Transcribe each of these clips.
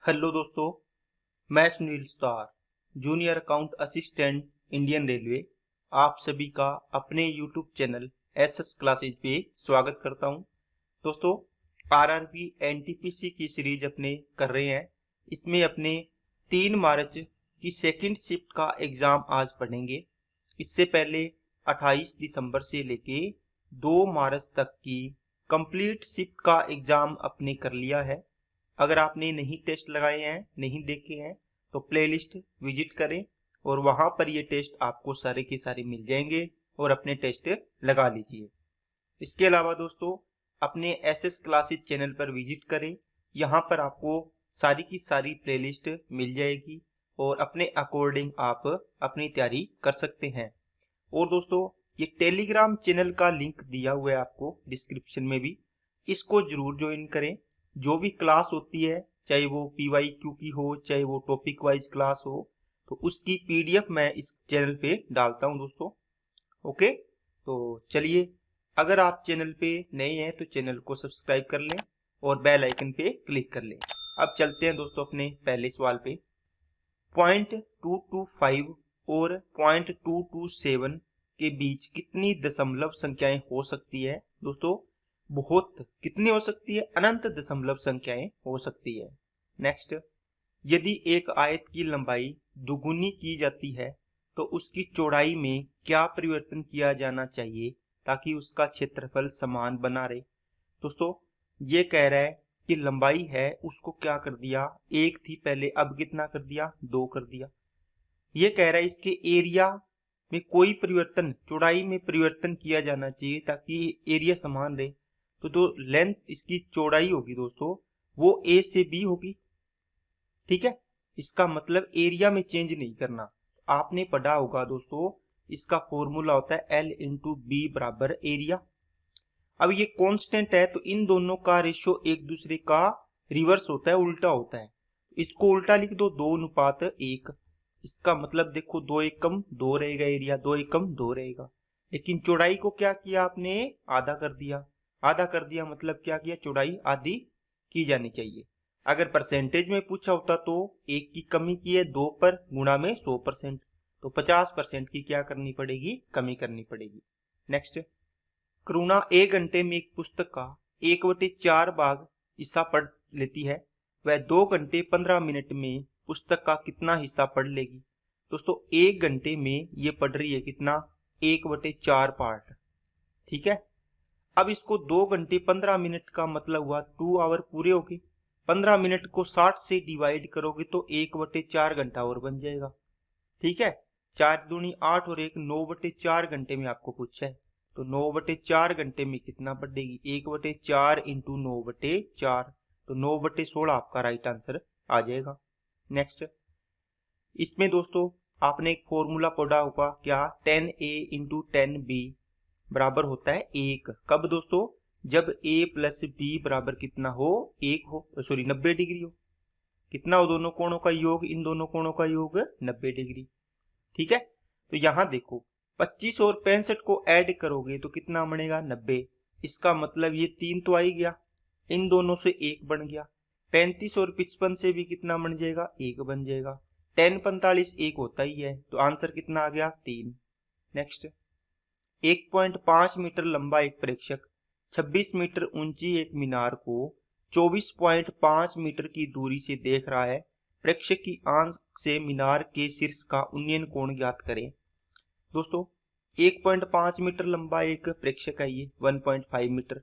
Hello दोस्तों, मैं Sunil Sutar, junior account assistant Indian railway, आप सभी का अपने यूट्यूब चैनल एसएस क्लासेज पे स्वागत करता हूं। दोस्तों, आरआरबी एनटीपीसी की सीरीज अपने कर रहे हैं। इसमें अपने 3 मार्च की सेकंड शिफ्ट का एग्ज़ाम आज पढ़ेंगे। इससे पहले 28 दिसंबर से लेके 2 मार्च तक की कंप्लीट शिफ्ट का एग्ज़ाम अपने कर लिया है। अगर आपने नहीं टेस्ट लगाए हैं, नहीं देखे हैं, तो प्लेलिस्ट विजिट करें और वहां पर ये टेस्ट आपको सारे के सारे मिल जाएंगे और अपने टेस्ट लगा लीजिए। इसके अलावा दोस्तों, अपने एसएस क्लासेस चैनल पर विजिट करें। यहाँ पर आपको सारी की सारी प्लेलिस्ट मिल जाएगी और अपने अकॉर्डिंग आप अपनी तैयारी कर सकते हैं। और दोस्तों, ये टेलीग्राम चैनल का लिंक दिया हुआ है आपको डिस्क्रिप्शन में भी, इसको जरूर ज्वाइन करें। जो भी क्लास होती है, चाहे वो PYQ की हो, चाहे वो टॉपिक वाइज क्लास हो, तो उसकी PDF मैं इस चैनल पे डालता हूं दोस्तों। ओके, तो चलिए, अगर आप चैनल पे नए हैं तो चैनल को सब्सक्राइब कर लें और बेल आइकन पे क्लिक कर लें। अब चलते हैं दोस्तों अपने पहले सवाल पे। 0.225 और 0.227 के बीच कितनी दशमलव संख्याएं हो सकती है दोस्तों? बहुत कितनी हो सकती है? अनंत दशमलव संख्याएं हो सकती है। नेक्स्ट, यदि एक आयत की लंबाई दुगुनी की जाती है तो उसकी चौड़ाई में क्या परिवर्तन किया जाना चाहिए ताकि उसका क्षेत्रफल समान बना रहे? दोस्तों, ये कह रहा है कि लंबाई है उसको क्या कर दिया, 1 थी पहले, अब कितना कर दिया, 2 कर दिया। ये कह रहा है इसके एरिया में कोई परिवर्तन, चौड़ाई में परिवर्तन किया जाना चाहिए ताकि एरिया समान रहे। तो जो लेंथ इसकी चौड़ाई होगी दोस्तों, वो A से B होगी। ठीक है, इसका मतलब एरिया में चेंज नहीं करना। आपने पढ़ा होगा दोस्तों, इसका फॉर्मूला होता है L इंटू B बराबर एरिया। अब ये कांस्टेंट है तो इन दोनों का रेशियो एक दूसरे का रिवर्स होता है, उल्टा होता है। इसको उल्टा लिख दो, 2:1। इसका मतलब देखो, 2 एकम 2 रहेगा एरिया, 2 एकम 2 रहेगा। लेकिन चौड़ाई को क्या किया आपने, आधा कर दिया। आधा कर दिया मतलब क्या किया, चौड़ाई आधी की जानी चाहिए। अगर परसेंटेज में पूछा होता तो 1 की कमी की है 2 पर, गुणा में 100%, तो 50% की क्या करनी पड़ेगी, कमी करनी पड़ेगी। नेक्स्ट, करुणा 1 घंटे में एक पुस्तक का 1/4 भाग हिस्सा पढ़ लेती है, वह 2 घंटे 15 मिनट में पुस्तक का कितना हिस्सा पढ़ लेगी? दोस्तों, 1 घंटे में ये पढ़ रही है कितना, 1/4 पार्ट। ठीक है, अब इसको 2 घंटे 15 मिनट का मतलब हुआ 2 आवर पूरे हो गए। 15 मिनट को 60 से डिवाइड करोगे तो 1/4 घंटा और बन जाएगा। ठीक है, 4 दूनी 8 और 1 9/4 घंटे में आपको पूछा है, तो 9/4 घंटे में कितना बढ़ेगी, 1/4 इंटू 9/4, तो 9/16 आपका राइट आंसर आ जाएगा। नेक्स्ट, इसमें दोस्तों आपने एक फॉर्मूला पढ़ा होगा क्या, 10A इंटू 10B बराबर होता है 1। कब दोस्तों, जब A प्लस B बराबर कितना हो, 1 हो, सॉरी 90 डिग्री हो। कितना हो, दोनों कोणों का योग, इन दोनों कोणों का योग 90 डिग्री। ठीक है, तो यहां देखो 25 और 65 को ऐड करोगे तो कितना बनेगा, 90। इसका मतलब ये 3 तो आ ही गया, इन दोनों से 1 बन गया। 35 और 55 से भी कितना बन जाएगा, 1 बन जाएगा। 10 45 1 होता ही है, तो आंसर कितना आ गया, 3। नेक्स्ट, 1.5 मीटर लंबा एक प्रेक्षक 26 मीटर ऊंची एक मीनार को 24.5 मीटर की दूरी से देख रहा है। प्रेक्षक की आंख से मीनार के शीर्ष का उन्नयन कोण ज्ञात करें। दोस्तों, 1.5 मीटर लंबा एक प्रेक्षक है, ये 1.5 मीटर।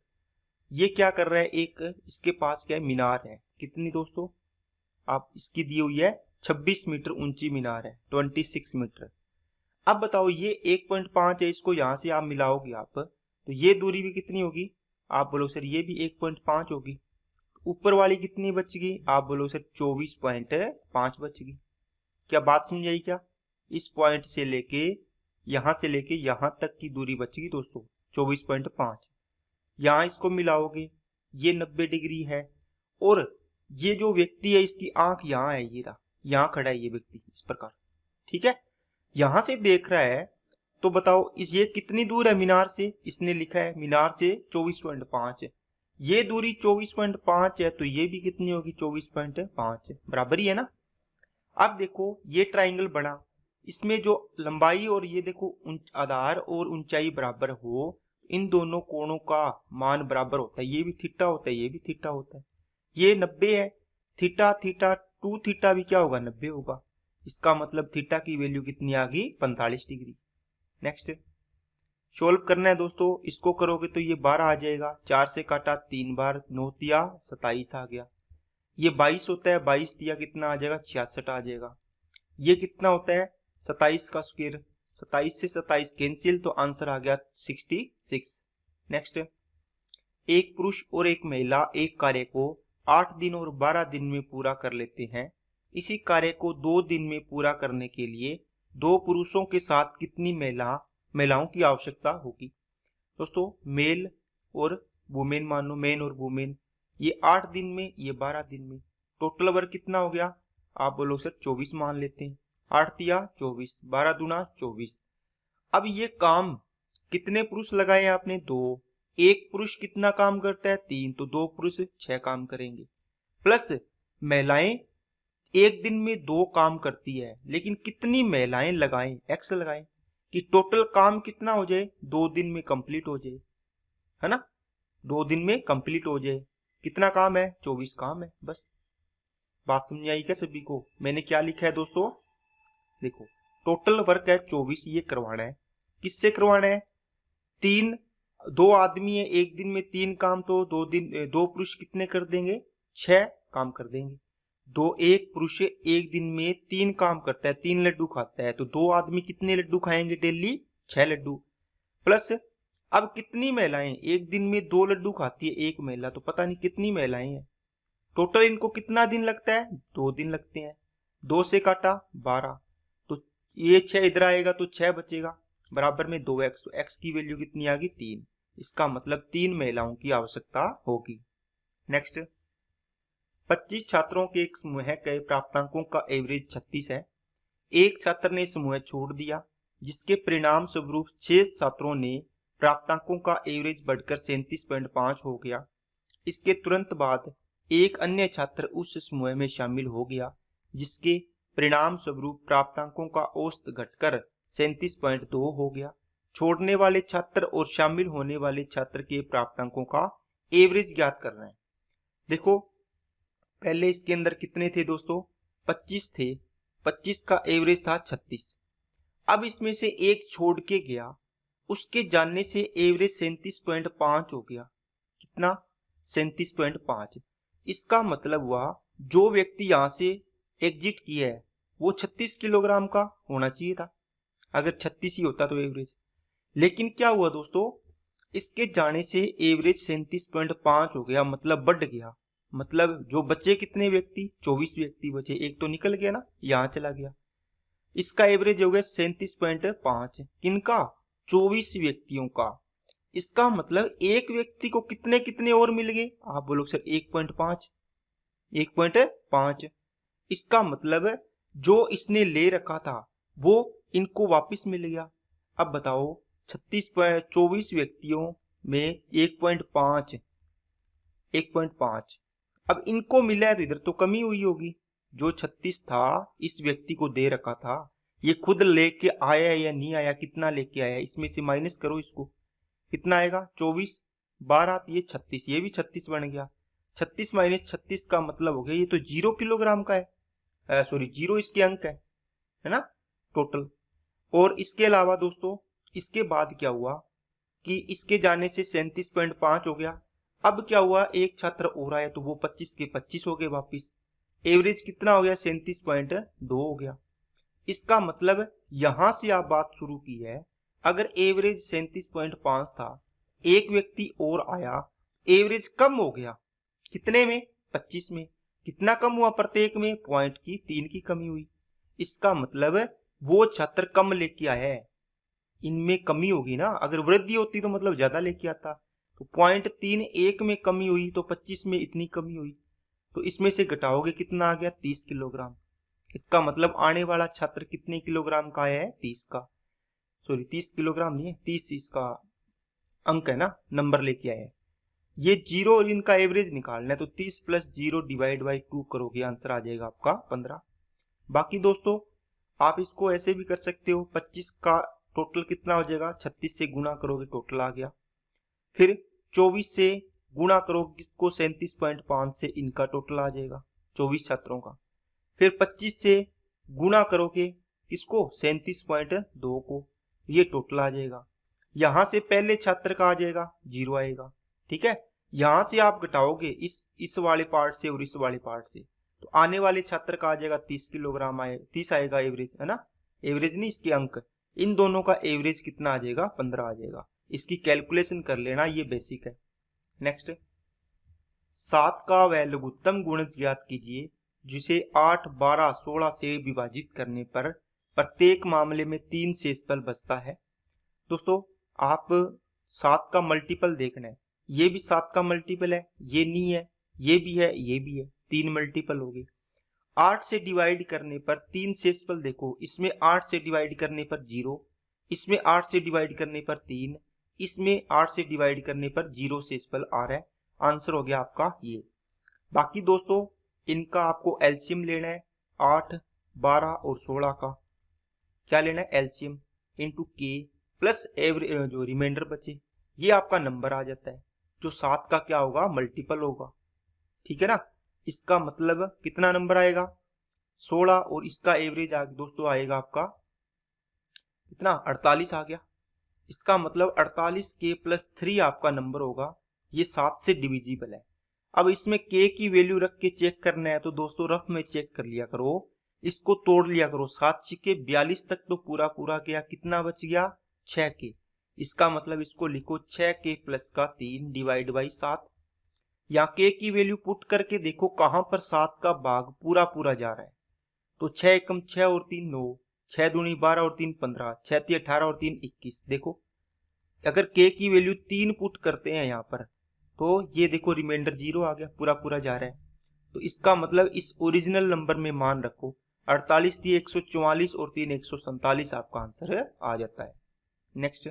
ये क्या कर रहा है, एक इसके पास क्या है, मीनार है। कितनी दोस्तों, आप इसकी दी हुई है 26 मीटर ऊंची मीनार है, 26 मीटर। अब बताओ, ये 1.5 है, इसको यहां से आप मिलाओगे आप, तो ये दूरी भी कितनी होगी, आप बोलो सर ये भी 1.5 होगी। ऊपर वाली कितनी बच गई, आप बोलो सर 24.5 बच गई। क्या बात समझ आई क्या? इस पॉइंट से लेके यहां तक की दूरी बच गई दोस्तों 24.5। यहां इसको मिलाओगे, ये 90 डिग्री है, और ये जो व्यक्ति है इसकी आंख यहाँ है, ये रहा, यहाँ खड़ा है ये व्यक्ति इस प्रकार। ठीक है, यहां से देख रहा है, तो बताओ इस ये कितनी दूर है मीनार से, इसने लिखा है मीनार से 24.5। ये दूरी 24.5 है तो ये भी कितनी होगी 24.5 बराबर ही है ना। अब देखो ये ट्राइंगल बना, इसमें जो लंबाई और ये देखो आधार और ऊंचाई बराबर हो, इन दोनों कोणों का मान बराबर होता है। ये भी थीटा होता है, ये भी थीटा होता है। ये 90 है, थीटा थीटा 2 थीटा भी क्या होगा 90 होगा। इसका मतलब थीटा की वैल्यू कितनी आ गई 45 डिग्री। नेक्स्ट सोल्व करना है दोस्तों, इसको करोगे तो ये 12 आ जाएगा, 4 से काटा 3 बार, 9 तिया 27 आ गया। ये 22 होता है, 22 तिया कितना आ जाएगा 66 आ जाएगा। ये कितना होता है 27 का स्क्वायर, 27 से 27 कैंसिल तो आंसर आ गया 66। नेक्स्ट एक पुरुष और एक महिला एक कार्य को 8 दिन और 12 दिन में पूरा कर लेते हैं। इसी कार्य को 2 दिन में पूरा करने के लिए 2 पुरुषों के साथ कितनी महिलाओं की आवश्यकता होगी। दोस्तों मेल और वुमेन मान लो, मेन और वुमेन, ये 8 दिन में, ये 12 दिन में, टोटल वर्क कितना हो गया आप बोलो सर 24 मान लेते हैं। 8 तिया 24, 12 दूना 24। अब ये काम कितने पुरुष लगाए आपने 2, एक पुरुष कितना काम करता है 3, तो 2 पुरुष 6 काम करेंगे, प्लस महिलाएं एक दिन में 2 काम करती है, लेकिन कितनी महिलाएं लगाएं एक्स लगाएं कि टोटल काम कितना हो जाए 2 दिन में कंप्लीट हो जाए, है ना, 2 दिन में कंप्लीट हो जाए। कितना काम है 24 काम है। बस बात समझ आई क्या सभी को। मैंने क्या लिखा है दोस्तों, देखो टोटल वर्क है 24, ये करवाना है। किससे करवाना है 3, 2 आदमी है, एक दिन में 3 काम, तो 2 पुरुष कितने कर देंगे 6 काम कर देंगे। एक पुरुष एक दिन में 3 काम करता है, 3 लड्डू खाता है, तो 2 आदमी कितने लड्डू खाएंगे डेली 6 लड्डू। प्लस अब कितनी महिलाएं एक दिन में 2 लड्डू खाती है एक महिला, तो पता नहीं कितनी महिलाएं हैं। टोटल इनको कितना दिन लगता है 2 दिन लगते हैं। 2 से काटा 12, तो ये 6 इधर आएगा तो 6 बचेगा, बराबर में 2x, तो x की वैल्यू कितनी आ गई 3। इसका मतलब 3 महिलाओं की आवश्यकता होगी। नेक्स्ट 25 छात्रों के एक समूह के प्राप्तांकों का एवरेज 36 है। एक छात्र ने समूह छोड़ दिया, जिसके परिणाम स्वरूप 6 छात्रों ने प्राप्तांकों का एवरेज बढ़कर 37.5 हो गया। इसके तुरंत बाद एक अन्य छात्र उस समूह में शामिल हो गया, जिसके परिणाम स्वरूप प्राप्तांकों का औसत घटकर 37.2 हो गया। छोड़ने वाले छात्र और शामिल होने वाले छात्र के प्राप्तांकों का एवरेज ज्ञात करना है। देखो पहले इसके अंदर कितने थे दोस्तों 25 थे, 25 का एवरेज था 36। अब इसमें से एक छोड़ के गया, उसके जानने से एवरेज 37.5 हो गया। कितना 37.5। इसका मतलब हुआ जो व्यक्ति यहां से एग्जिट किया है वो 36 किलोग्राम का होना चाहिए था, अगर 36 ही होता तो एवरेज। लेकिन क्या हुआ दोस्तों, इसके जाने से एवरेज 37.5 हो गया, मतलब बढ़ गया। मतलब जो बचे कितने व्यक्ति 24 व्यक्ति बचे, एक तो निकल गया ना, यहां चला गया। इसका एवरेज हो गया 37.5, किनका 24 व्यक्तियों का। इसका मतलब एक व्यक्ति को कितने कितने और मिल गए आप बोलो सर 1.5, 1.5। इसका मतलब जो इसने ले रखा था वो इनको वापस मिल गया। अब बताओ 24 व्यक्तियों में 1.5, अब इनको मिला है तो इधर तो कमी हुई होगी। जो 36 था इस व्यक्ति को दे रखा था, ये खुद लेके आया या नहीं आया, कितना लेके आया, इसमें से माइनस करो इसको, कितना आएगा 24, 12 ये 36, ये भी 36 बन गया। 36 माइनस 36 का मतलब हो गया ये तो 0 किलोग्राम का है, सॉरी 0 इसके अंक है ना टोटल। और इसके अलावा दोस्तों इसके बाद क्या हुआ कि इसके जाने से 37.5 हो गया। अब क्या हुआ, एक छात्र और आया तो वो 25 के 25 हो गए वापिस। एवरेज कितना हो गया 37.2 हो गया। इसका मतलब यहां से आप बात शुरू की है, अगर एवरेज 37.5 था, एक व्यक्ति और आया, एवरेज कम हो गया कितने में 25 में। कितना कम हुआ प्रत्येक में, पॉइंट की 3 की कमी हुई। इसका मतलब वो छात्र कम लेके आया है, इनमें कमी होगी ना, अगर वृद्धि होती तो मतलब ज्यादा लेके आता। तो 0.3 एक में कमी हुई तो 25 में इतनी कमी हुई, तो इसमें से घटाओगे कितना आ गया 30 किलोग्राम। इसका मतलब आने वाला छात्र कितने किलोग्राम का आया है 30 का, सॉरी 30 किलोग्राम नहीं है, 30 इसका अंक है ना, नंबर लेके आया है। ये जीरो और इनका एवरेज निकालना है, तो 30 प्लस 0 डिवाइड बाई 2 करोगे, आंसर आ जाएगा आपका 15। बाकी दोस्तों आप इसको ऐसे भी कर सकते हो, 25 का टोटल कितना हो जाएगा, 36 से गुना करोगे टोटल आ गया। फिर 24 से गुणा करोगे किसको, 37.5 से, इनका टोटल आ जाएगा 24 छात्रों का। फिर 25 से गुणा करोगे किसको, 37.2 को, ये टोटल आ जाएगा। यहां से पहले छात्र का आ जाएगा, 0 आएगा, ठीक है। यहां से आप घटाओगे इस वाले पार्ट से और इस वाले पार्ट से, तो आने वाले छात्र का आ जाएगा 30 किलोग्राम, 30 आएगा एवरेज, है ना। एवरेज नहीं, इसके अंक, इन दोनों का एवरेज कितना आ जाएगा, 15 आ जाएगा। इसकी कैलकुलेशन कर लेना, ये बेसिक है। नेक्स्ट, 7 का वह लघुत्तम गुणज ज्ञात कीजिए जिसे 8, 12, 16 से विभाजित करने पर प्रत्येक मामले में 3 शेषफल बचता है। दोस्तों आप 7 का मल्टीपल देखना है, ये भी 7 का मल्टीपल है, ये नहीं है, ये भी है, ये भी है, 3 मल्टीपल हो गए। 8 से डिवाइड करने पर 3 शेषफल देखो, इसमें 8 से डिवाइड करने पर 0, इसमें 8 से डिवाइड करने पर 3, इसमें 8 से डिवाइड करने पर 0 शेषफल आ रहा है। आंसर हो गया आपका ये। बाकी दोस्तों इनका आपको एलसीएम लेना है, 8, 12 और 16 का क्या लेना है, एलसीएम इंटू के प्लस एवरेज जो रिमाइंडर बचे, ये आपका नंबर आ जाता है, जो 7 का क्या होगा, मल्टीपल होगा, ठीक है ना। इसका मतलब कितना नंबर आएगा, 16, और इसका एवरेज दोस्तों आएगा आपका कितना, 48 आ गया। इसका मतलब 48 के प्लस 3 आपका नंबर होगा, ये 7 से डिविजिबल है। अब इसमें के की वैल्यू रख के चेक करना है, तो दोस्तों रफ में चेक कर लिया करो, इसको तोड़ लिया करो, 7 छिके 42 तक तो पूरा पूरा गया, कितना बच गया, 6 के। इसका मतलब इसको लिखो 6 के प्लस का 3 डिवाइड बाई 7। यहाँ के की वैल्यू पुट करके देखो कहां पर 7 का भाग पूरा पूरा जा रहा है, तो 6 एकम 6 और 3 9, 6 दूनी 12 और 3 15, 6 ती 18 और 3 21। देखो अगर के की वैल्यू 3 पुट करते हैं यहाँ पर, तो ये देखो रिमाइंडर 0 आ गया, पूरा पूरा जा रहा है। तो इसका मतलब इस ओरिजिनल नंबर में मान रखो, 48 थी 144 और 3 147 आपका आंसर आ जाता है। नेक्स्ट,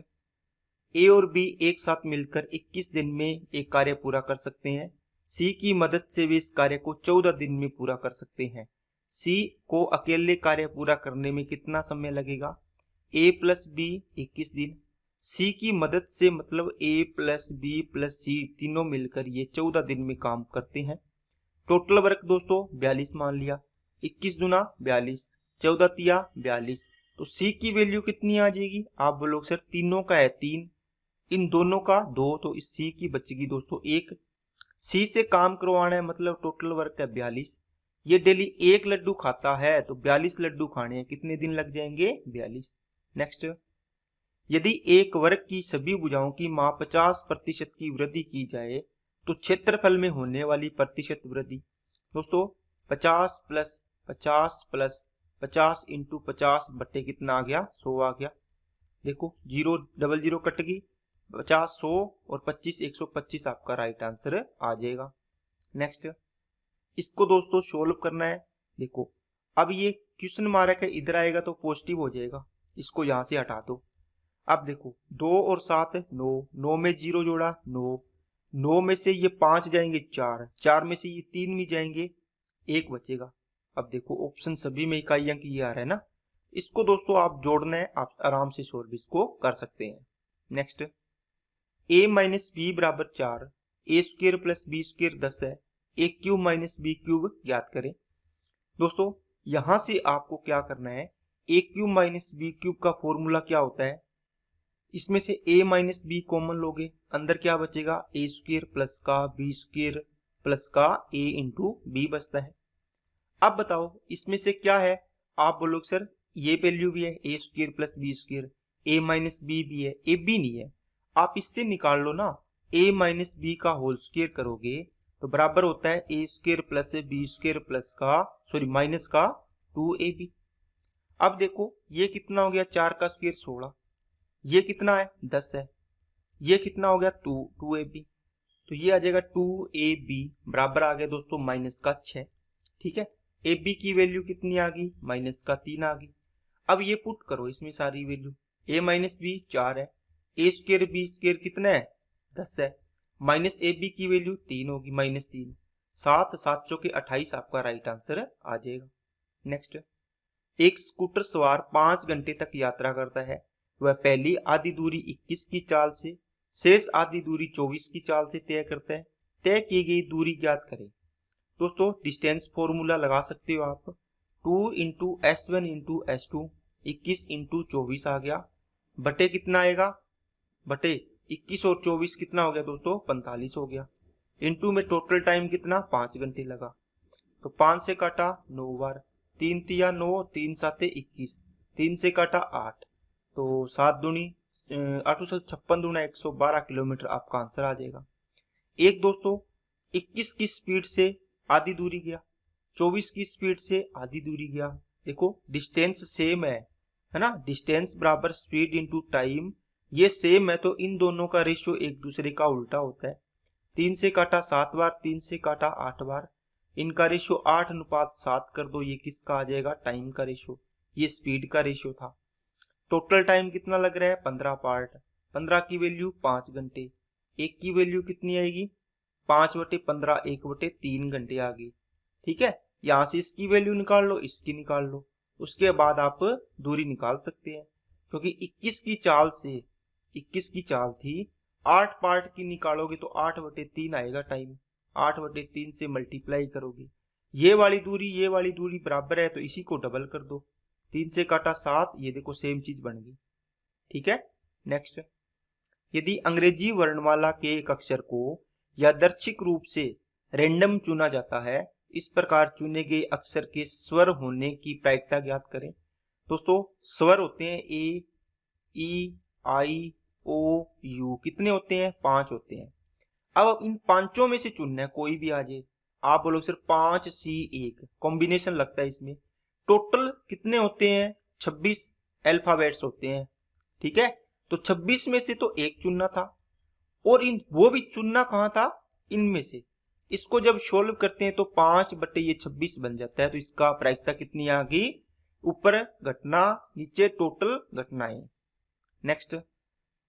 ए और बी एक साथ मिलकर 21 दिन में एक कार्य पूरा कर सकते हैं। सी की मदद से वे इस कार्य को 14 दिन में पूरा कर सकते हैं। सी को अकेले कार्य पूरा करने में कितना समय लगेगा, ए प्लस बी 21 दिन। सी की मदद से मतलब ए प्लस बी प्लस सी तीनों मिलकर ये 14 दिन में काम करते हैं। टोटल वर्क दोस्तों 42 मान लिया, 21 दूना 42, 14 तिया 42। तो सी की वैल्यू कितनी आ जाएगी, आप बोलोगे सर तीनों का है 3, इन दोनों का 2, तो इस सी की बचेगी दोस्तों 1। सी से काम करवाना है मतलब टोटल वर्क है 42। ये डेली 1 लड्डू खाता है, तो 42 लड्डू खाने हैं, कितने दिन लग जाएंगे, 42। नेक्स्ट, यदि एक वर्ग की सभी भुजाओं की माप 50% की वृद्धि की जाए तो क्षेत्रफल में होने वाली प्रतिशत वृद्धि, दोस्तों 50 प्लस 50 प्लस 50 इंटू 50 बट्टे कितना आ गया, 100 आ गया। देखो 0 डबल 0 कट गई, 50 100 और 25 125 आपका राइट आंसर आ जाएगा। नेक्स्ट, इसको दोस्तों सोल्व करना है। देखो अब ये क्वेश्चन मार्क है, इधर आएगा तो पॉजिटिव हो जाएगा, इसको यहां से हटा दो। अब देखो 2 और 7 9, 9 में 0 जोड़ा 9, 9 में से ये 5 जाएंगे 4, 4 में से ये 3 भी जाएंगे, 1 बचेगा। अब देखो ऑप्शन सभी में इकाई अंक ये आ रहा है ना, इसको दोस्तों आप जोड़ना है, आप आराम से सोल्व इसको कर सकते हैं। नेक्स्ट, a माइनस बी बराबर 4, ए स्क्र प्लस बी स्क्र 10 है, ए क्यूब माइनस बी क्यूब ज्ञात करें। दोस्तों यहां से आपको क्या करना है, ए क्यूब माइनस बी क्यूब का फॉर्मूला क्या होता है, इसमें से a माइनस बी कॉमन लोगे, अंदर क्या बचेगा, ए स्क्र प्लस का बी स्क्र प्लस का a इंटू बी बचता है। अब बताओ इसमें से क्या है, आप बोलोगे सर ये वैल्यू भी है a square plus b square, a minus b भी है, ए बी नहीं है, आप इससे निकाल लो ना, a माइनस बी का होल स्क्र करोगे तो बराबर होता है a square plus b square plus का माइनस का 2ab। अब देखो ये कितना हो गया, 4 का स्क्र 16, ये कितना है 10 है, ये कितना हो गया 2ab, तो ये आ जाएगा 2ab बराबर आ गया दोस्तों माइनस का 6। ठीक है, ab की वैल्यू कितनी आ गई, माइनस का 3 आ गई। अब ये पुट करो इसमें सारी वैल्यू, a माइनस बी 4 है, ए स्क्र बी स्क्र कितना है 10 है, माइनस ए बी की वैल्यू 3 होगी, -3। 7 7 चौके 28 आपका राइट आंसर आ जाएगा। नेक्स्ट, एक स्कूटर सवार 5 घंटे तक यात्रा करता है। वह पहली आधी दूरी 21 की चाल से, शेष आधी दूरी 24 की चाल से तय करता है। तय की गई दूरी ज्ञात करें। दोस्तों डिस्टेंस फॉर्मूला लगा सकते हो आप, 2 into S1 into S2, 21 into 24 आ गया, बटे कितना आएगा, बटे 21 और 24 कितना हो गया दोस्तों, 45 हो गया। इंटू में टोटल टाइम कितना, 5 घंटे लगा। तो 5 से काटा 9 बार, 3 तिया 9, 3 साते 21, 3 से काटा 8, तो 7 दूनी 856 दूना 112 किलोमीटर आपका आंसर आ जाएगा। एक दोस्तों 21 की स्पीड से आधी दूरी गया, 24 की स्पीड से आधी दूरी गया। देखो डिस्टेंस सेम है ना, डिस्टेंस बराबर स्पीड इंटू टाइम, ये सेम है, तो इन दोनों का रेशियो एक दूसरे का उल्टा होता है। 3 से काटा 7 बार, 3 से काटा 8 बार, इनका रेशियो 8:7 कर दो, ये किसका आ जाएगा, टाइम का रेशियो, ये स्पीड का रेशियो था। टोटल टाइम कितना लग रहा है, 15 पार्ट, 15 की वैल्यू 5 घंटे, एक की वैल्यू कितनी आएगी, 5/15, 1/3 घंटे आ गई। ठीक है, यहां से इसकी वैल्यू निकाल लो, इसकी निकाल लो, उसके बाद आप दूरी निकाल सकते हैं, क्योंकि 21 की चाल से, 21 की चाल थी, 8 पार्ट की निकालोगे तो 8/3 आएगा टाइम, 8/3 से मल्टीप्लाई करोगे, ये वाली दूरी बराबर है, तो इसी को डबल कर दो, 3 से काटा 7, ये देखो सेम चीज बन गई। ठीक है, नेक्स्ट, यदि अंग्रेजी वर्णमाला के एक अक्षर को यादृच्छिक रूप से रैंडम चुना जाता है, इस प्रकार चुने गए अक्षर के स्वर होने की प्रायिकता ज्ञात करें। दोस्तों स्वर होते हैं ए, ई, आई, ओ, यू, कितने होते हैं, 5 होते हैं। अब इन पांचों में से चुनना है, कोई भी आ जाए, आप बोलो सिर्फ 5C1 कॉम्बिनेशन लगता है इसमें। टोटल कितने होते हैं, 26 अल्फाबेट्स होते हैं। ठीक है, तो 26 में से तो एक चुनना था, और इन वो भी चुनना कहाँ था, इनमें से। इसको जब सोल्व करते हैं तो 5/26 बन जाता है, तो इसका प्रायिकता कितनी आ गई, ऊपर घटना नीचे टोटल घटनाएं। नेक्स्ट,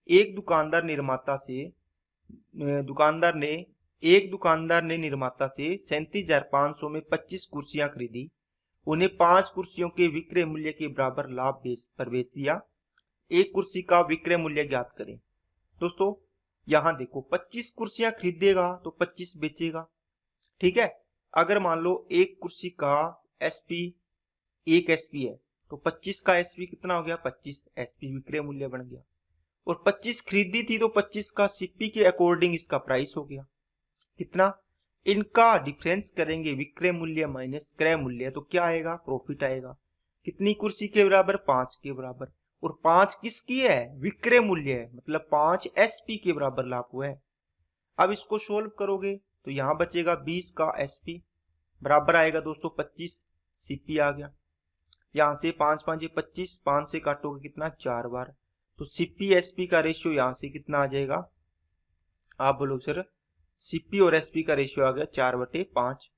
एक दुकानदार ने निर्माता से 37,500 में 25 कुर्सियां खरीदी, उन्हें 5 कुर्सियों के विक्रय मूल्य के बराबर लाभ पर बेच दिया। एक कुर्सी का विक्रय मूल्य ज्ञात करें। दोस्तों यहां देखो 25 कुर्सियां खरीदेगा तो 25 बेचेगा। ठीक है, अगर मान लो एक कुर्सी का एसपी 1 एसपी है, तो 25 का एसपी कितना हो गया, 25 एसपी विक्रय मूल्य बन गया, और 25 खरीदी थी तो 25 का सीपी के अकॉर्डिंग इसका प्राइस हो गया कितना, इनका डिफरेंस करेंगे विक्रय मूल्य माइनस क्रय मूल्य, तो क्या आएगा, प्रॉफिट आएगा। कितनी कुर्सी के बराबर, 5 के बराबर, और 5 किसकी है, विक्रय मूल्य है, मतलब 5 एसपी के बराबर लाभ हुआ है। अब इसको सोल्व करोगे तो यहां बचेगा 20 का एसपी बराबर आएगा दोस्तों 25 सीपी आ गया। यहां से 5 5 25, 5 से काटोगे कितना, 4 बार, तो सीपी एसपी का रेशियो यहां से कितना आ जाएगा, आप बोलो सर सीपी और एसपी का रेशियो आ गया 4/5।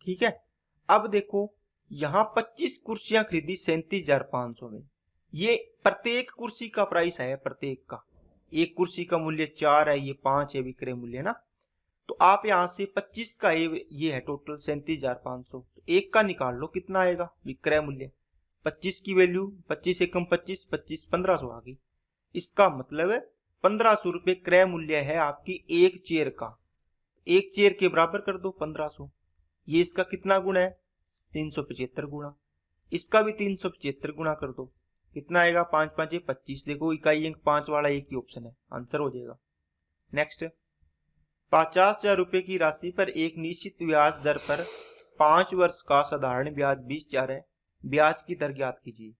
ठीक है, अब देखो यहां 25 कुर्सियां खरीदी 37,500 में, ये प्रत्येक कुर्सी का प्राइस है, प्रत्येक का, एक कुर्सी का मूल्य 4 है, ये 5 है विक्रय मूल्य ना, तो आप यहां से 25 का ये है टोटल 37,500, एक का निकाल लो कितना आएगा विक्रय मूल्य, 25 की वैल्यू 25 एकम 25, 25 1500 आ गई, इसका मतलब 1500 रुपये क्रय मूल्य है आपकी एक चेयर का, एक चेयर के बराबर कर दो 1500, ये इसका कितना गुना है, 375 गुना, इसका भी 375 गुना कर दो, कितना आएगा, 5 5 25, देखो इकाई अंक 5 वाला एक ही ऑप्शन है, आंसर हो जाएगा। नेक्स्ट, 50,000 रुपए की राशि पर एक निश्चित ब्याज दर पर 5 वर्ष का साधारण ब्याज 20,000 है, ब्याज की दर ज्ञात कीजिए।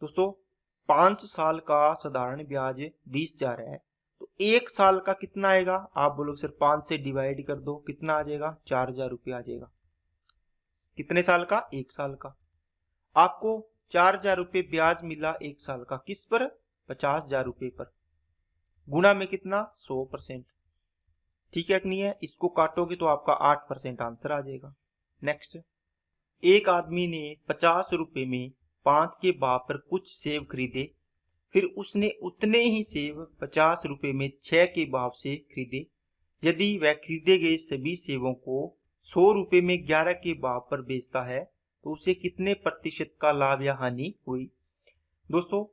दोस्तों 5 साल का साधारण ब्याज 20,000 है, तो एक साल का कितना आएगा, आप बोलो सर 5 से डिवाइड कर दो, कितना आ जाएगा, 4,000 रुपये आ जाएगा। कितने साल का, एक साल का, आपको 4,000 रुपये ब्याज मिला एक साल का, किस पर, 50,000 रुपये पर, गुना में कितना, 100%। ठीक है कि नहीं है, इसको काटोगे तो आपका 8% आंसर आ जाएगा। नेक्स्ट, एक आदमी ने 50 रुपए में 5 के भाव पर कुछ सेब खरीदे, फिर उसने उतने ही सेब 50 रुपए में 6 के भाव से खरीदे, यदि वह खरीदे गए सभी सेबों को 100 रुपए में 11 के भाव पर बेचता है तो उसे कितने प्रतिशत का लाभ या हानि हुई। दोस्तों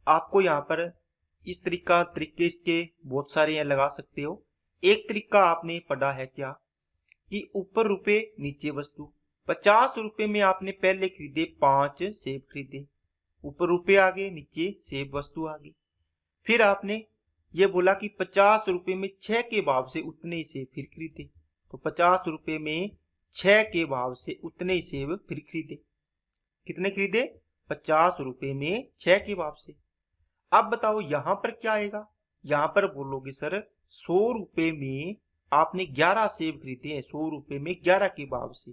आपको यहाँ पर इस तरीके इसके बहुत सारे यहाँ लगा सकते हो। एक तरीका आपने पढ़ा है क्या कि ऊपर रुपए नीचे वस्तु। 50 रुपए में आपने पहले खरीदे 5 सेब खरीदे, ऊपर रुपए आ गए, नीचे सेब वस्तु आ गई। फिर आपने ये बोला कि 50 रुपए में 6 के भाव से उतने ही सेब फिर खरीदे, तो 50 रुपए में 6 के भाव से उतने ही सेब फिर खरीदे। कितने खरीदे? 50 रुपए में 6 के भाव से। अब बताओ यहां पर क्या आएगा? यहां पर बोलोगे सर 100 रुपए में आपने 11 सेब खरीदे हैं, 100 रुपए में 11 के भाव से।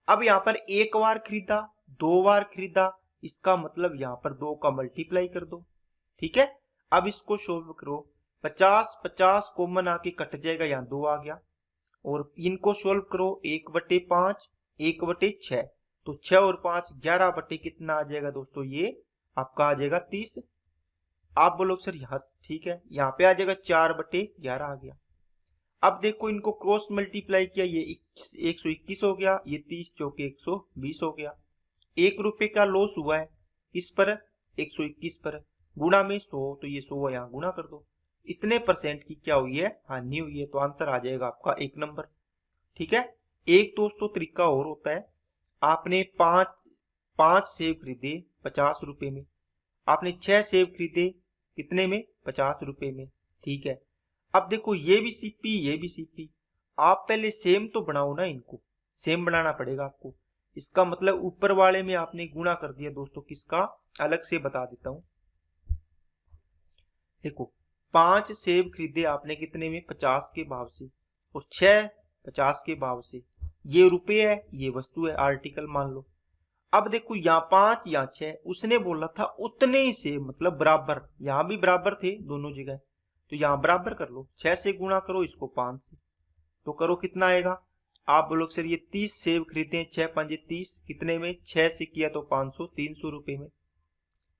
अब यहाँ पर एक बार खरीदा, 2 बार खरीदा, इसका मतलब यहाँ पर 2 का मल्टीप्लाई कर दो। ठीक है, अब इसको सोल्व करो। 50 50 कॉमन आके कट जाएगा, यहाँ 2 आ गया, और इनको सोल्व करो 1/5 1/6, तो 6 और 5 11 बटे कितना आ जाएगा दोस्तों? ये आपका आ जाएगा 30। आप बोलोगे सर यहाँ ठीक है, यहाँ पे आ जाएगा 4/11 आ गया। अब देखो इनको क्रॉस मल्टीप्लाई किया, ये 121 हो गया, ये 30 चौके 120 हो गया। 1 रुपए का लॉस हुआ है किस पर? 121 पर। गुणा में 100, तो ये 100 यहाँ गुणा कर दो। इतने परसेंट की क्या हुई है? हानि हुई है। तो आंसर आ जाएगा आपका 1 नंबर। ठीक है। एक दोस्तों तरीका और होता है, आपने 5 सेब खरीदे 50 रुपए में, आपने 6 सेब खरीदे कितने में? 50 रुपए में। ठीक है, अब देखो ये भी सीपी ये भी सीपी, आप पहले सेम तो बनाओ ना, इनको सेम बनाना पड़ेगा आपको। इसका मतलब ऊपर वाले में आपने गुणा कर दिया दोस्तों, किसका? अलग से बता देता हूं। देखो 5 सेब खरीदे आपने कितने में? 50 के भाव से, और 6 50 के भाव से। ये रुपए है, ये वस्तु है, आर्टिकल मान लो। अब देखो यहाँ 5 यहाँ 6, उसने बोला था उतने ही सेब, मतलब बराबर, यहाँ भी बराबर थे दोनों जगह, तो यहाँ बराबर कर लो। 6 से गुणा करो इसको 5 से, तो करो कितना आएगा? आप बोलोगे सर ये 30 सेब खरीदे हैं, 6 5 30, कितने में? 6 से किया तो 500, 300 रुपए में।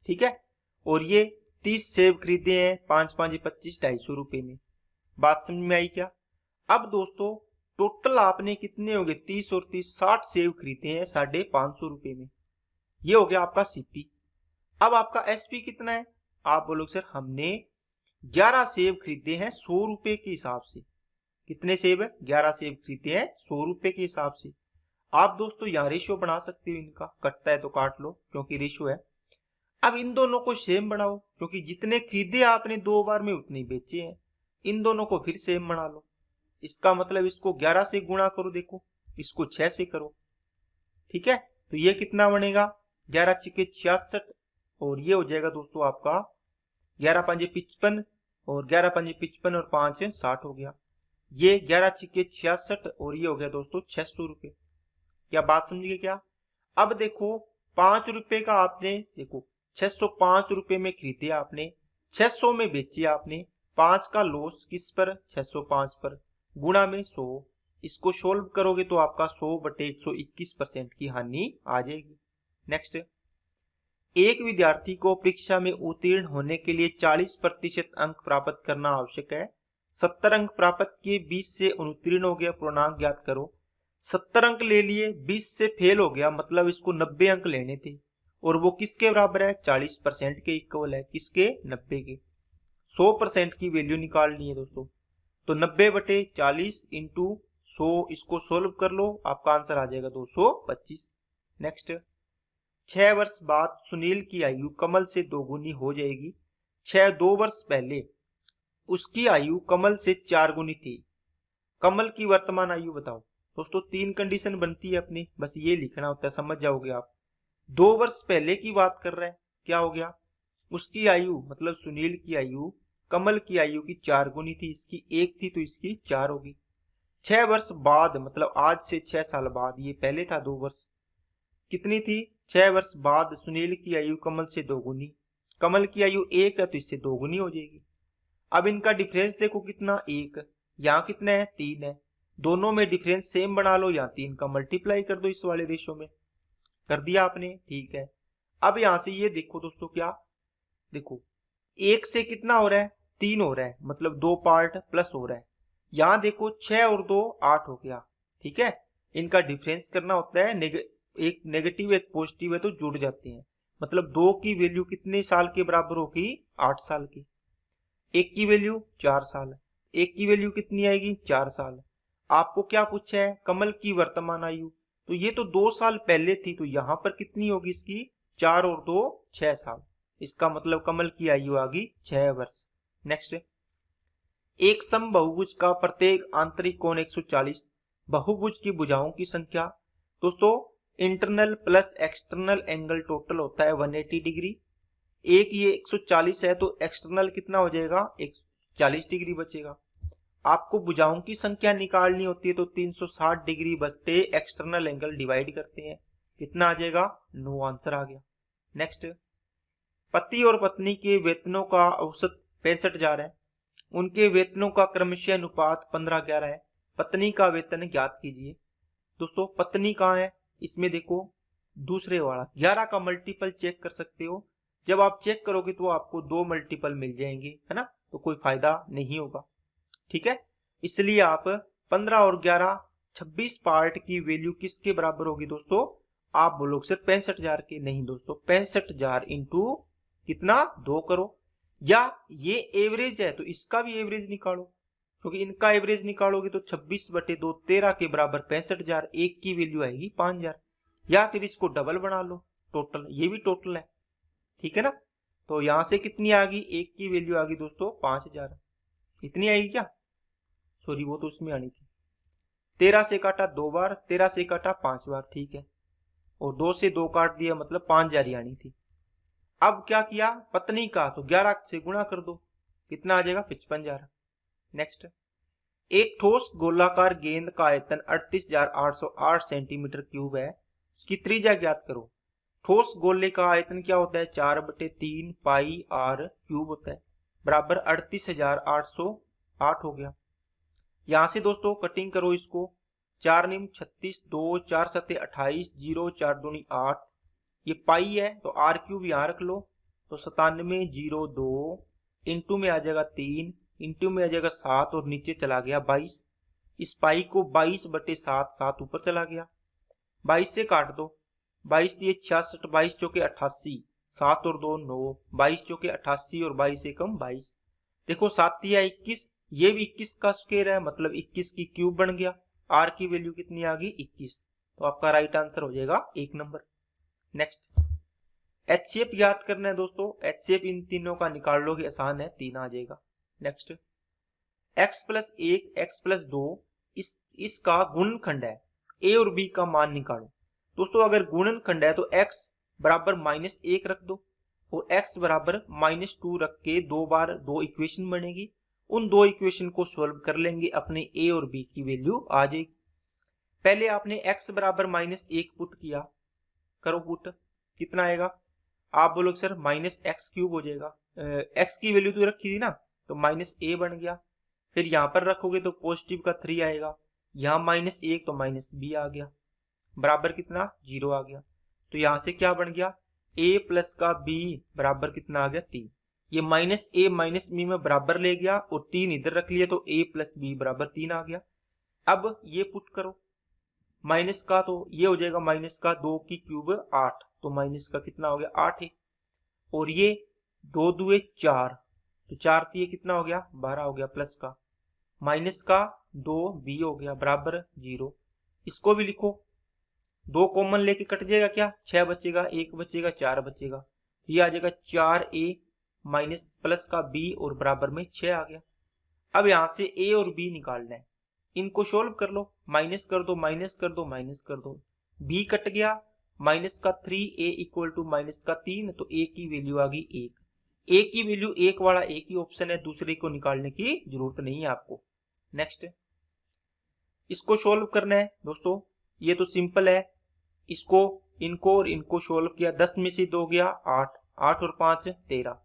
ठीक है, और ये 30 सेब खरीदे हैं, 5 5 25, 250 रुपए में। बात समझ में आई क्या? अब दोस्तों टोटल आपने कितने हो गए? 30 और 30 60 सेब खरीदे हैं 550 रुपए में। ये हो गया आपका सीपी। अब आपका एसपी कितना है? आप बोलोगे सर हमने 11 सेब खरीदे हैं 100 रुपए के हिसाब से। कितने सेब है? 11 सेब खरीदे हैं 100 रुपए के हिसाब से। आप दोस्तों यहाँ रेशियो बना सकते हो, इनका कटता है तो काट लो क्योंकि रेशियो है। अब इन दोनों को सेम बनाओ, क्योंकि जितने खरीदे आपने 2 बार में उतने बेचे हैं। इन दोनों को फिर सेम बना लो। इसका मतलब इसको 11 से गुणा करो, देखो इसको 6 से करो। ठीक है, तो ये कितना बनेगा? 11 छिके 66, और ये हो जाएगा दोस्तों आपका 11 5 55, और 11 5 55 और 5 60 हो गया। ये 11 छिके 66, और ये हो गया दोस्तों 600 रुपए। क्या बात समझिए क्या? अब देखो 5 रुपए का आपने, देखो 605 रुपए में खरीदे आपने, 600 में बेचे आपने, 5 का लॉस किस पर? 605 पर, गुणा में 100। इसको सोल्व करोगे तो आपका 100/121% की हानि आ जाएगी। नेक्स्ट, एक विद्यार्थी को परीक्षा में उत्तीर्ण होने के लिए 40% अंक प्राप्त करना आवश्यक है। 70 अंक प्राप्त किए, 20 से अनुत्तीर्ण हो गया, पूर्णांक ज्ञात करो। 70 अंक ले लिए, 20 से फेल हो गया, मतलब इसको 90 अंक लेने थे, और वो किसके बराबर है? 40% के इक्वल है। किसके? 90 के। 100% की वैल्यू निकालनी है दोस्तों, तो 90/40 इंटू 100, इसको सोल्व कर लो, आपका आंसर आ जाएगा 225। नेक्स्ट, 6 वर्ष बाद सुनील की आयु कमल से 2 गुनी हो जाएगी। 2 वर्ष पहले उसकी आयु कमल से 4 गुनी थी। कमल की वर्तमान आयु बताओ। दोस्तों 3 कंडीशन बनती है अपनी, बस ये लिखना होता है, समझ जाओगे आप। 2 वर्ष पहले की बात कर रहा है, क्या हो गया? उसकी आयु मतलब सुनील की आयु कमल की आयु की 4 गुनी थी, इसकी 1 थी तो इसकी 4 होगी। 6 वर्ष बाद मतलब आज से 6 साल बाद, ये पहले था 2 वर्ष, कितनी थी? 6 वर्ष बाद सुनील की आयु कमल से 2 गुनी। कमल की आयु 1 है तो इससे 2 गुनी हो जाएगी। अब इनका डिफरेंस देखो कितना? 1। यहाँ कितना है? 3 है। दोनों में डिफरेंस सेम बना लो, यहाँ 3 का मल्टीप्लाई कर दो इस वाले रेशो में। कर दिया आपने? ठीक है। अब यहां से ये देखो दोस्तों, क्या देखो 1 से कितना हो रहा है? 3 हो रहा है, मतलब 2 पार्ट प्लस हो रहा है। यहाँ देखो 6 और 2 8 हो गया, ठीक है। इनका डिफरेंस करना होता है, एक नेगेटिव एक पॉजिटिव है तो जुड़ जाते हैं। मतलब 2 की वैल्यू कितने साल के बराबर होगी, 8 साल की। 1 की वैल्यू 4 साल, 1 की वैल्यू कितनी आएगी, 4 साल। आपको क्या पूछा है, कमल की वर्तमान आयु, तो ये तो 2 साल पहले थी, तो यहां पर कितनी होगी इसकी, 4 और 2 6 साल। इसका मतलब कमल की आयु आ गई 6 वर्ष। नेक्स्ट, एक समबहुभुज का प्रत्येक आंतरिक कोण 140, बहुभुज की भुजाओं की संख्या। दोस्तों internal plus external angle total होता है 180 डिग्री। एक ये 140 है तो एक्सटर्नल कितना हो जाएगा, 40 डिग्री बचेगा। आपको भुजाओं की संख्या निकालनी होती है तो 360 डिग्री बचते एक्सटर्नल एंगल डिवाइड करते हैं, कितना आ जाएगा, 9 आंसर आ गया। नेक्स्ट, पति और पत्नी के वेतनों का औसत 65,000 है, उनके वेतनों का क्रमशः अनुपात 15-11 है, पत्नी का वेतन ज्ञात कीजिए। दोस्तों पत्नी कहाँ है, इसमें देखो दूसरे वाला 11 का मल्टीपल चेक कर सकते हो। जब आप चेक करोगे तो आपको 2 मल्टीपल मिल जाएंगे, है ना, तो कोई फायदा नहीं होगा, ठीक है। इसलिए आप 15 और 11 26 पार्ट की वैल्यू किसके बराबर होगी दोस्तों, आप बोलोगे सिर्फ 65,000 के, नहीं दोस्तों 65,000 इंटू कितना 2 करो, या ये एवरेज है तो इसका भी एवरेज निकालो, क्योंकि इनका एवरेज निकालोगे तो 26/2 13 के बराबर 65,000, एक की वैल्यू आएगी 5,000, या फिर इसको डबल बना लो टोटल, ये भी टोटल है, ठीक है ना। तो यहां से कितनी आ गई, एक की वैल्यू आ गई दोस्तों 5,000, इतनी आएगी क्या, सॉरी वो तो उसमें आनी थी। 13 से काटा 2 बार, 13 से काटा 5 बार, ठीक है, और 2 से 2 काट दिया, मतलब 5,000 ही आनी थी। अब क्या किया, पत्नी का तो 11 से गुणा कर दो, कितना आ जाएगा 55,000। नेक्स्ट, एक ठोस गोलाकार गेंद का आयतन 38,808 सेंटीमीटर क्यूब है, उसकी त्रिज्या ज्ञात करो। ठोस गोले का आयतन क्या होता है, 4/3 पाई आर क्यूब होता है, बराबर 38,808 हो गया। यहां से दोस्तों कटिंग करो इसको, 4 निम 36, 2 4 7 28, 0 4 दूनी 8, ये पाई है तो आर क्यूब यहां रख लो, तो 97,02 इंटू में आ जाएगा 3, इंटू में आ जाएगा 7 और नीचे चला गया 22। इस पाई को 22/7, 7 ऊपर चला गया, 22 से काट दो, 22 दिए 66, 22 चौके 88, 7 और 2 9, 22 चौके 88 और 22 एकम 22। देखो 7 दिया 21, ये भी 21 का स्क्वायर है, मतलब 21 की क्यूब बन गया। आर की वैल्यू कितनी आ गई 21, तो आपका राइट आंसर हो जाएगा 1 नंबर। नेक्स्ट, एचसीएफ याद करना है दोस्तों, एचसीएफ इन तीनों का निकाल लो, आसान है, 3 आ जाएगा। नेक्स्ट, x+1 x+2 इसका गुणनखंड है, a और b का मान निकालो। दोस्तों अगर गुणनखंड है तो x बराबर -1 रख दो और x बराबर -2 रख के 2 बार 2 इक्वेशन बनेगी, उन 2 इक्वेशन को सोल्व कर लेंगे, अपने a और b की वैल्यू आ जाएगी। पहले आपने x बराबर -1 पुट किया, करो पुट, कितना आएगा, आप बोलोगे सर -x³ हो जाएगा, x की वैल्यू तो रखी थी ना, तो -a बन गया। फिर यहां पर रखोगे तो पॉजिटिव का 3 आएगा, यहाँ -1 तो -b आ गया, बराबर कितना 0 आ गया। तो यहां से क्या बन गया, a प्लस का b बराबर कितना आ गया 3, ये -a -b में बराबर ले गया और 3 इधर रख लिया, तो a प्लस b बराबर 3 आ गया। अब ये पुट करो, माइनस का तो ये हो जाएगा -2 की क्यूब 8, तो माइनस का कितना हो गया 8 है, और ये 2 दुए 4, तो 4 ये कितना हो गया 12 हो गया, प्लस का माइनस का 2b हो गया बराबर 0। इसको भी लिखो, 2 कॉमन लेके कट जाएगा, क्या 6 बचेगा, 1 बचेगा, 4 बचेगा, ये आ जाएगा 4a माइनस प्लस का b और बराबर में 6 आ गया। अब यहां से a और b निकालना है, इनको सोल्व कर लो, माइनस कर दो माइनस कर दो माइनस कर दो, b कट गया, माइनस का 3a इक्वल टू माइनस का 3, तो a की वैल्यू आ गई 1, a की वैल्यू 1 वाला एक ही ऑप्शन है, दूसरे को निकालने की जरूरत नहीं है आपको। नेक्स्ट, इसको सोल्व करना है दोस्तों, ये तो सिंपल है, इसको इनको और इनको सोल्व किया, 10 में से 2 गया 8, 8 और 5 13,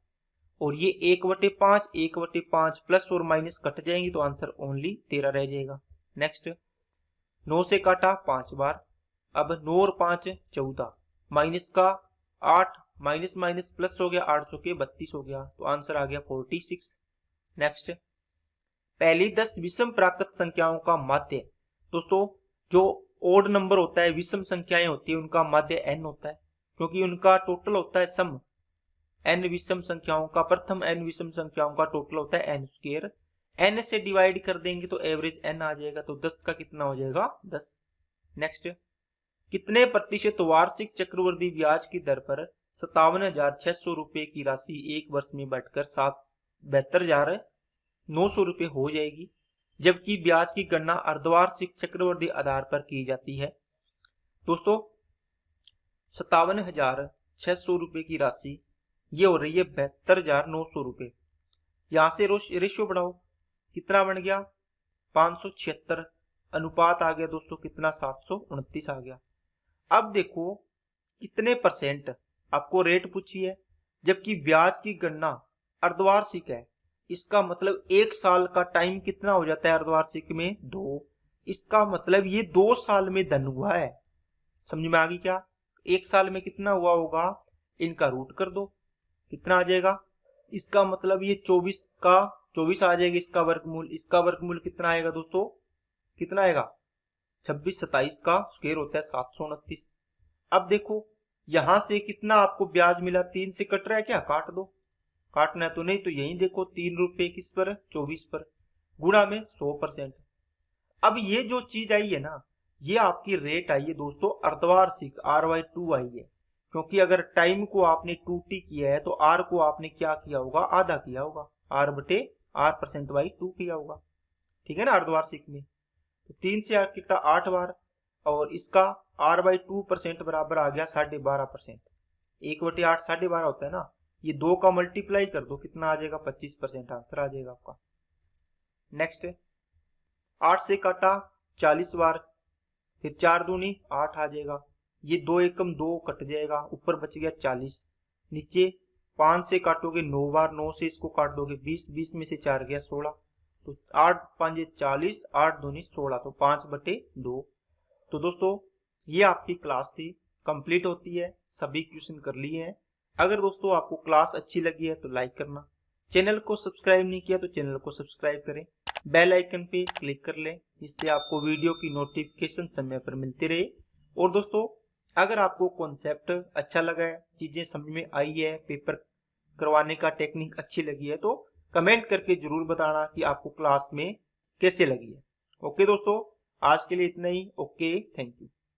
और ये 1/5 1/5 प्लस और माइनस कट जाएंगे, तो आंसर ओनली 13 रह जाएगा। नेक्स्ट, 9 से काटा 5 बार, अब 9 और 5 14, माइनस का 8 माइनस माइनस प्लस हो गया, 8 चौके 32 हो गया, तो आंसर आ गया 46। नेक्स्ट, पहली 10 विषम प्राकृत संख्याओं का माध्य। दोस्तों जो ओड नंबर होता है, विषम संख्याएं होती है, उनका माध्य n होता है, क्योंकि उनका टोटल होता है सम n विषम संख्याओं का, प्रथम n विषम संख्याओं का टोटल होता है n स्क्वायर। n से डिवाइड कर देंगे तो एवरेज n आ जाएगा, तो 10 का कितना हो जाएगा 10। नेक्स्ट, कितने प्रतिशत वार्षिक चक्रवृद्धि ब्याज की दर पर 57,600 रुपए की राशि एक वर्ष में बढ़कर 72,900 रुपए हो जाएगी, जबकि ब्याज की गणना अर्धवार्षिक चक्रवृद्धि आधार पर की जाती है। दोस्तों 57,600 रुपए की राशि ये हो रही है 72,900 रुपए। यहां से रेशियो बढ़ाओ, कितना बन गया 576, अनुपात आ गया दोस्तों कितना 729 आ गया। अब देखो कितने परसेंट आपको रेट पूछी है, जबकि ब्याज की गणना अर्धवार्षिक है, इसका मतलब एक साल का टाइम कितना हो जाता है अर्धवार्षिक में 2, इसका मतलब ये 2 साल में धन हुआ है। समझ में आ गई क्या? एक साल में कितना हुआ होगा, इनका रूट कर दो कितना आ जाएगा, इसका मतलब ये 24 का 24 आ जाएगा, इसका वर्गमूल, इसका वर्गमूल कितना आएगा दोस्तों, कितना आएगा 26, 27 का स्क्वायर होता है 729। अब देखो यहां से कितना आपको ब्याज मिला, 3 से कट रहा है क्या, काट दो, काटना है तो नहीं तो यही देखो 3 रुपए किस पर 24 पर, गुणा में 100%। अब ये जो चीज आई है ना, ये आपकी रेट आई है दोस्तों अर्धवार्षिक R/2 आई है, क्योंकि अगर टाइम को आपने 2t किया है तो R को आपने क्या किया होगा, आधा किया होगा, R/2 किया होगा, ठीक है ना अर्धवार्षिक में। तो 3 से 8 कितना 8 बार, और इसका R/2% बराबर आ गया 12.5%। 1/8 12.5 होता है ना, ये 2 का मल्टीप्लाई कर दो कितना आ जाएगा 25% आंसर आ जाएगा आपका। नेक्स्ट 8 से काटा 40 बार, फिर 4 दूनी 8 आ जाएगा, ये 2 एकम 2 कट जाएगा, ऊपर बच गया 40, नीचे 5 से काटोगे 9 बार, 9 से इसको काट दोगे 20, 20 में से 4 गया 16, तो 8 5 40, 8 दूनी 16, तो 5/2। तो दोस्तों ये आपकी क्लास थी, कंप्लीट होती है, सभी क्वेश्चन कर लिए हैं। अगर दोस्तों आपको क्लास अच्छी लगी है तो लाइक करना, चैनल को सब्सक्राइब नहीं किया तो चैनल को सब्सक्राइब करें, बेल आइकन पे क्लिक कर लें, जिससे आपको वीडियो की नोटिफिकेशन समय पर मिलती रहे। और दोस्तों अगर आपको कॉन्सेप्ट अच्छा लगा है, चीजें समझ में आई है, पेपर करवाने का टेक्निक अच्छी लगी है, तो कमेंट करके जरूर बताना कि आपको क्लास में कैसे लगी है। ओके दोस्तों आज के लिए इतना ही। Okay, thank you.